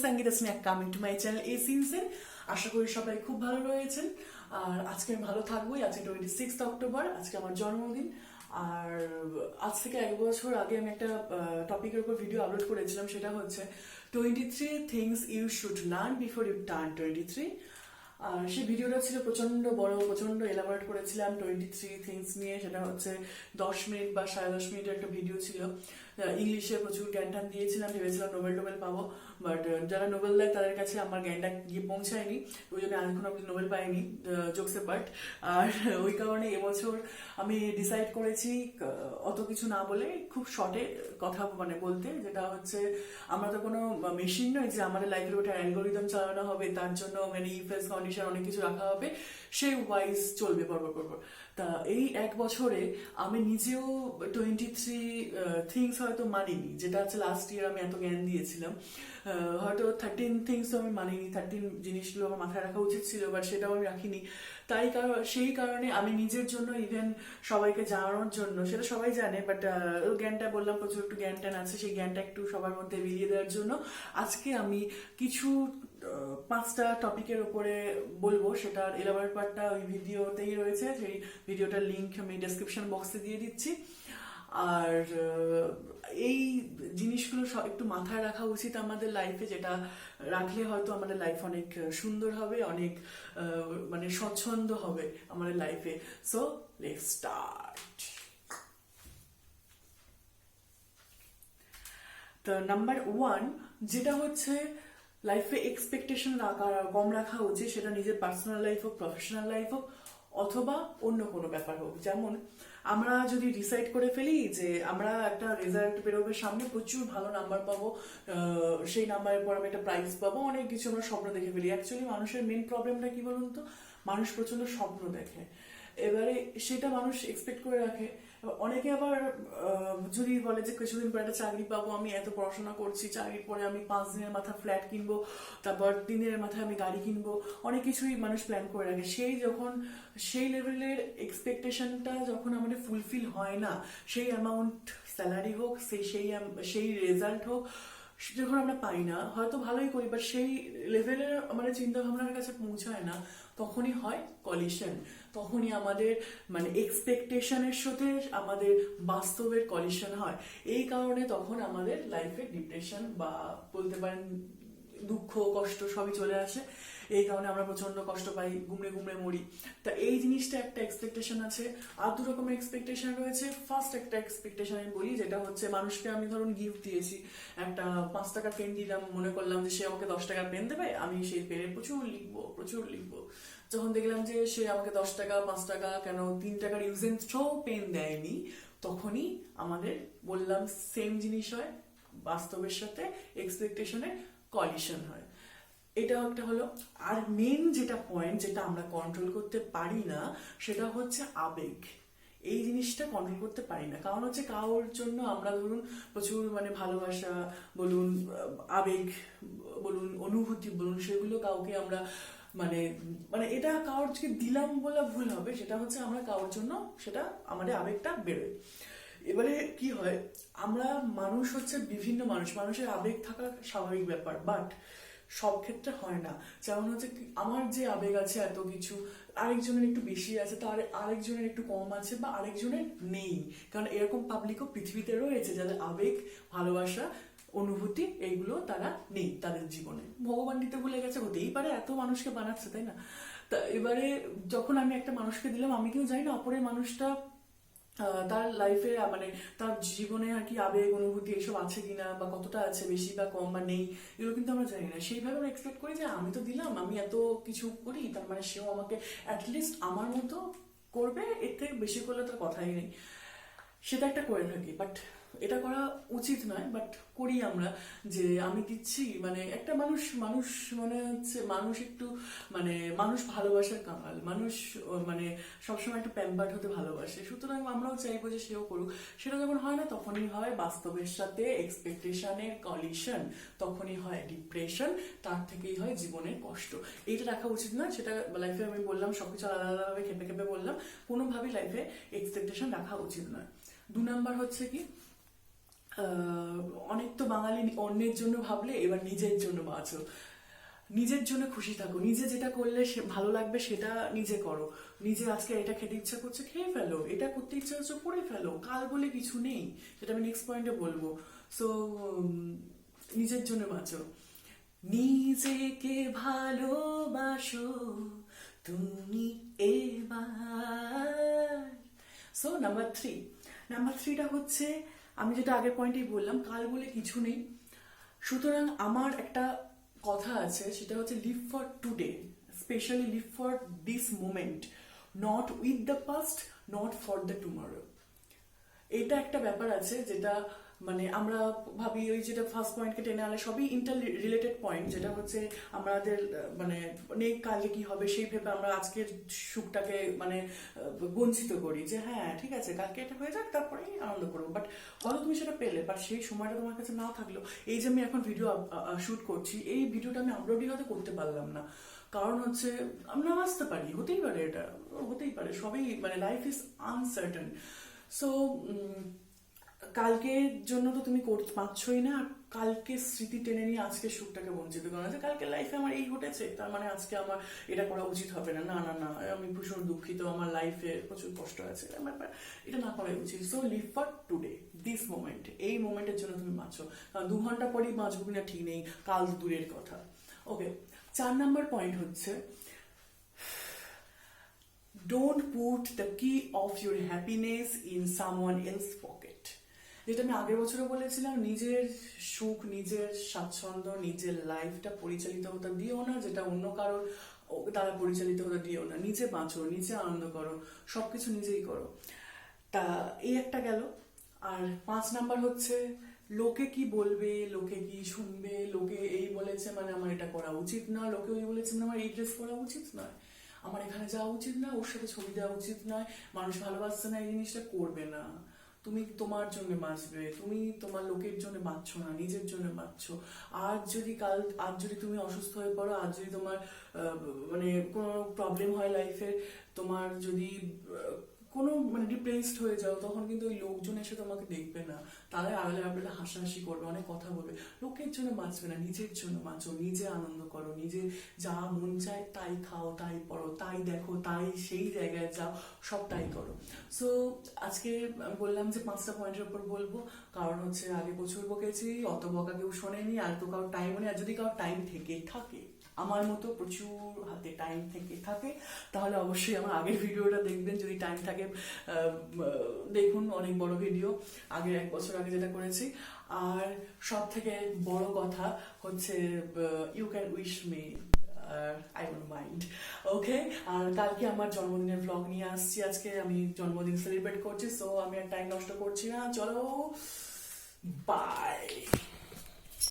সঙ্গীত snake coming to my channel এই সিনসেন। আশা করি সবাই খুব ভালো রয়েছেন। আর আজকে আমি ভালো থাকবোই। আজকে 26 অক্টোবর, আজকে আমার জন্মদিন। আর আজ থেকে 1 বছর আগে আমি একটা টপিকের উপর ভিডিও আপলোড করেছিলাম, সেটা হচ্ছে 23 things you should learn before you turn 23। আর সেই ভিডিওটা ছিল প্রচন্ড বড়, প্রচন্ড এলাবোরেট করেছিলাম 23 থিংস নিয়ে। সেটা হচ্ছে 10 মিনিট বা 10.5 মিনিটের একটা ভিডিও ছিল। ইংলিশে প্রচুর জ্ঞান টান দিয়েছিলাম, ভেবেছিলাম নোবেল টোবেল পাবো, বাট যারা নোবেল দেয় তাদের কাছে আমার জ্ঞানটা গিয়ে পৌঁছায়নি, ওই জন্য এখন অব্দি নোবেল পাইনি, জোকসে বাট। আর ওই কারণে এবছর আমি ডিসাইড করেছি অত কিছু না বলে খুব শর্টে কথা মানে বলতে, যেটা হচ্ছে আমরা তো কোনো মেশিন নয় যে আমাদের লাইফের ওটা অ্যালগোরিদম চালানো হবে, তার জন্য মানে ইফেস কন্ডিশন অনেক কিছু রাখা হবে, সেই ওয়াইজ চলবে পরপর। তা এই 1 বছরে আমি নিজেও 23 থিংস হয়তো মানিনি, যেটা হচ্ছে লাস্ট ইয়ার আমি এত জ্ঞান দিয়েছিলাম। হয়তো 13 থিংস আমি মানিনি, 13 জিনিসগুলো আমার মাথায় রাখা উচিত ছিল, বাট সেটাও আমি রাখিনি। সেই কারণে আমি নিজের জন্য, ইভেন সবাইকে জানানোর জন্য, সেটা সবাই জানে, বাট জ্ঞানটা বললাম প্রচুর একটু জ্ঞান টান আছে, সেই জ্ঞানটা একটু সবার মধ্যে বিলিয়ে দেওয়ার জন্য আজকে আমি কিছু 5টা টপিকের উপরে বলবো। সেটার এলাবোরেট পার্টটা ওই ভিডিওতেই রয়েছে, সেই ভিডিওটার লিঙ্ক আমি ডেসক্রিপশন বক্সে দিয়ে দিচ্ছি। আর এই জিনিসগুলো একটু মাথায় রাখা উচিত আমাদের লাইফে, যেটা রাখলে হয়তো আমাদের লাইফ অনেক সুন্দর হবে, অনেক মানে স্বচ্ছন্দ হবে আমাদের লাইফে। So let's start. তো নাম্বার 1 যেটা হচ্ছে লাইফে এক্সপেকটেশন কম রাখা উচিত, সেটা নিজের পার্সোনাল লাইফ হোক, প্রফেশনাল লাইফ হোক, অথবা অন্য কোনো ব্যাপার হোক। যেমন আমরা যদি ডিসাইড করে ফেলি যে আমরা একটা রেজাল্ট বেরোবে সামনে, প্রচুর ভালো নাম্বার পাবো, সেই নাম্বারের পর আমি একটা প্রাইজ পাবো, অনেক কিছু আমরা স্বপ্ন দেখে ফেলি। অ্যাকচুয়ালি মানুষের মেন প্রবলেমটা কি বলুন তো, মানুষ প্রচন্ড স্বপ্ন দেখে, এবারে সেটা মানুষ এক্সপেক্ট করে রাখে। অনেকে আবার যদি বলে যে কিছুদিন পরে একটা চাকরি পাবো, আমি এত পড়াশোনা করছি, চাকরির পরে আমি 5 দিনের মাথা ফ্ল্যাট কিনবো, তারপর 3 দিনের মাথায় আমি গাড়ি কিনবো, অনেক কিছুই মানুষ প্ল্যান করে রাখে। সেই লেভেলের এক্সপেকটেশনটা যখন আমাদের ফুলফিল হয় না, সেই অ্যামাউন্ট স্যালারি হোক, সেই রেজাল্ট হোক, যখন আমরা পাই না, হয়তো ভালোই করি, বাট সেই লেভেলের আমাদের চিন্তা ভাবনার কাছে পৌঁছায় না, তখনই হয় কলিশন। তখনই আমাদের মানে এক্সপেকটেশনের সাথে আমাদের বাস্তবের কলিশন হয়। এই কারণে তখন আমাদের লাইফে ডিপ্রেশন বা বলতে পারেন দুঃখ কষ্ট সবই চলে আসে। এই কারণে আমরা প্রচন্ড কষ্ট পাই, গুমড়ে গুমড়ে মরি। তা এই জিনিসটা একটা এক্সপেকটেশন আছে। আর 2 রকমের এক্সপেকটেশন রয়েছে। ফার্স্ট একটা এক্সপেকটেশন আমি বলি, যেটা হচ্ছে মানুষকে আমি ধরুন গিফট দিয়েছি, একটা 5 টাকার পেন দিলাম, মনে করলাম যে সে আমাকে 10 টাকার পেন দেবে, আমি সেই পেনে প্রচুর লিখবো। যখন দেখলাম যে সে আমাকে 10 টাকা 5 টাকা কেন 3 টাকার ইউজ এন্ড থ্রো পেন দেয়নি, তখনই আমাদের বললাম সেম জিনিস হয়, বাস্তবের সাথে এক্সপেকটেশনের কলিশন হয়। এটা একটা হলো। আর মেন যেটা পয়েন্ট, যেটা আমরা কন্ট্রোল করতে পারি না, সেটা হচ্ছে আবেগ। এই জিনিসটা কন্ট্রোল করতে পারি না, কারণ হচ্ছে কারোর জন্য আমরা ধরুন প্রচুর মানে ভালোবাসা বলুন, আবেগ বলুন, অনুভূতি বলুন, সেগুলো কাউকে আমরা মানে মানে এটা কারোরকে দিলাম বলে ভুল হবে, সেটা হচ্ছে আমরা কারোর জন্য সেটা আমাদের আবেগটা বেরোয়। এবারে কি হয়, আমরা মানুষ হচ্ছে বিভিন্ন মানুষের আবেগ থাকা স্বাভাবিক ব্যাপার, বাট সব ক্ষেত্রে হয় না। যেমন হচ্ছে আমার যে আবেগ আছে এত কিছু, আরেকজনের একটু বেশি আছে, তার আরেকজনের একটু কম আছে, বা আরেকজনের নেই। কারণ এরকম পাবলিকও পৃথিবীতে রয়েছে যাদের আবেগ, ভালোবাসা, অনুভূতি এইগুলো তারা নেই তাদের জীবনে। ভগবান দিতে ভুলে গেছে, হতেই পারে, এত মানুষকে বানাচ্ছে, তাই না? তা এবারে যখন আমি একটা মানুষকে দিলাম, আমি কেউ জানি না অপরের মানুষটা তার লাইফে মানে তার জীবনে আর কি আবেগ অনুভূতি এসব আছে কিনা, বা কতটা আছে, বেশি বা কম বা নেই, এগুলো কিন্তু আমরা জানি না। সেইভাবে আমরা এক্সপেক্ট করি যে আমি তো দিলাম, আমি এত কিছু করি, তার মানে সেও আমাকে অ্যাটলিস্ট আমার মতো করবে, এর থেকে বেশি করলে তার কথাই নেই। সেটা একটা করে থাকি, বাট এটা করা উচিত নয়, বাট করি আমরা। যে আমি দিচ্ছি, মানে একটা মানুষ মানুষ মনে হচ্ছে মানুষ একটু মানে মানুষ ভালোবাসার কাঙাল, মানুষ মানে সবসময় একটু প্যাম্পার্ড হতে ভালোবাসে, সুতরাং আমরাও চাইবো যে সেও করুক। সেটা যখন হয় না, তখনই হয় বাস্তবের সাথে এক্সপেকটেশনের কলিশন, তখনই হয় ডিপ্রেশন, তার থেকেই হয় জীবনের কষ্ট। এইটা রাখা উচিত না। সেটা লাইফে আমি বললাম সবকিছু আলাদা আলাদাভাবে খেপে খেপে বললাম, কোনোভাবেই লাইফে এক্সপেকটেশন রাখা উচিত নয়। 2 নাম্বার হচ্ছে কি, আহ, অনেক তো বাঙালি অন্যের জন্য ভাবলে, এবার নিজের জন্য বাঁচো, নিজের জন্য খুশি থাকো, নিজে যেটা করলে সে ভালো লাগবে সেটা নিজে করো। নিজে আজকে এটা খেতে ইচ্ছা করছে খেয়ে ফেলো, এটা করতে ইচ্ছা হচ্ছে করে ফেলো, কাল বলে কিছু নেই, সেটা আমি নেক্সট পয়েন্টে বলবো। সো নিজের জন্য বাঁচো, নিজেকে ভালোবাসো তুমি এবার। সো নাম্বার থ্রিটা হচ্ছে, আমি যেটা আগের পয়েন্টেই বললাম, কাল বলে কিছু নেই। সুতরাং আমার একটা কথা আছে, সেটা হচ্ছে live for today, specially live for this moment, not with the past, not for the tomorrow. এটা একটা ব্যাপার আছে যেটা মানে আমরা ভাবি, ওই যেটা ফার্স্ট পয়েন্টকে টেনে আনলে সবই ইন্টার রিলেটেড পয়েন্ট, যেটা হচ্ছে আমাদের মানে অনেক কালে কি হবে সেই ভেবে আমরা আজকের সুখটাকে মানে বঞ্চিত করি, যে হ্যাঁ ঠিক আছে কালকে এটা হয়ে যাক তারপরেই আনন্দ করবো, বাট হয়তো তুমি সেটা পেলে, বাট সেই সময়টা তোমার কাছে না থাকলো। এই যে আমি এখন ভিডিও শুট করছি, এই ভিডিওটা আমি আপলোডই হয়তো করতে পারলাম না, কারণ হচ্ছে আমরা বাঁচতে পারি, হতেই পারে, এটা হতেই পারে, সবই মানে লাইফ ইজ আনসার্টেন। সো কালকের জন্য তো তুমি পাচ্ছই না, আর কালকে স্মৃতি টেনে নিয়ে আজকে সুখটাকে বঞ্চিত করো না, যে কালকে লাইফে আমার এই ঘটেছে তার মানে আজকে আমার এটা করা উচিত হবে না, না না না, আমি ভীষণ দুঃখিত, আমার লাইফে প্রচুর কষ্ট আছে, আমার এটা না করাই উচিত। So live for today, this moment, এই মোমেন্টের জন্য তুমি বাঁচো, কারণ 2 ঘন্টা পরেই বাঁচবো কিনা ঠিক নেই, কাল দূরের কথা। ওকে, 4 নম্বর পয়েন্ট হচ্ছে, ডোন্ট পুট দ্য কি of your happiness in someone else pocket. যেটা আমি আগের বছরও বলেছিলাম, নিজের সুখ, নিজের স্বাচ্ছন্দ্য, নিজের লাইফটা পরিচালিত হতে দিও না যেটা অন্য কারোর দ্বারা পরিচালিত হতে দিও না। নিজে বাঁচো, নিজে আনন্দ করো, সবকিছু নিজেই করো। তা এই একটা গেল। আর 5 নাম্বার হচ্ছে, লোকে কি বলবে, লোকে কি শুনবে, লোকে এই বলেছে মানে আমার এটা করা উচিত না, লোকে ওই বলেছে মানে আমার এই ড্রেস পরা উচিত নয়, আমার এখানে যাওয়া উচিত না, ওর সাথে ছবি দেওয়া উচিত নয়, মানুষ ভালোবাসছে না, এই জিনিসটা করবে না। তুমি তোমার জন্য বাঁচবে, তুমি তোমার লোকের জন্য বাঁচছো না, নিজের জন্য বাঁচছো। আজ যদি তুমি অসুস্থ হয়ে পড়ো, আজ যদি তোমার মানে কোনো প্রবলেম হয় লাইফে, তোমার যদি কোনো মানে ডিপ্রেসড হয়ে যাও, তখন কিন্তু ওই লোকজন এসে তোমাকে দেখবে না, তারা আড়ালে আড়ালে হাসাহাসি করবে, অনেক কথা বলবে, লোকের জন্য বাঁচবে না, নিজের জন্য বাঁচো, নিজে আনন্দ করো, নিজে যা মন চায় তাই খাও, তাই পড়ো, তাই দেখো, তাই সেই জায়গায় যাও, সব তাই করো। সো আজকে আমি বললাম যে 5টা পয়েন্টের উপর বলবো, কারণ হচ্ছে আগে প্রচুর বকেছি, অত বকা কেউ শোনেনি, আর তো কারোর টাইম নেই, আর যদি কারোর টাইম থেকেই থাকে, আমার মতো প্রচুর হাতে টাইম থেকে থাকে, তাহলে অবশ্যই আমার আগের ভিডিওটা দেখবেন, যদি টাইম থাকে দেখুন, অনেক বড় ভিডিও, আগের 1 বছর আগে যেটা করেছি। আর সব থেকে বড় কথা হচ্ছে, you can wish me, I don't mind. Okay, আর কালকে আমার জন্মদিনের ব্লগ নিয়ে আসছি, আজকে আমি জন্মদিন সেলিব্রেট করছি, সো আমি আর টাইম নষ্ট করছি না, চলো বাই।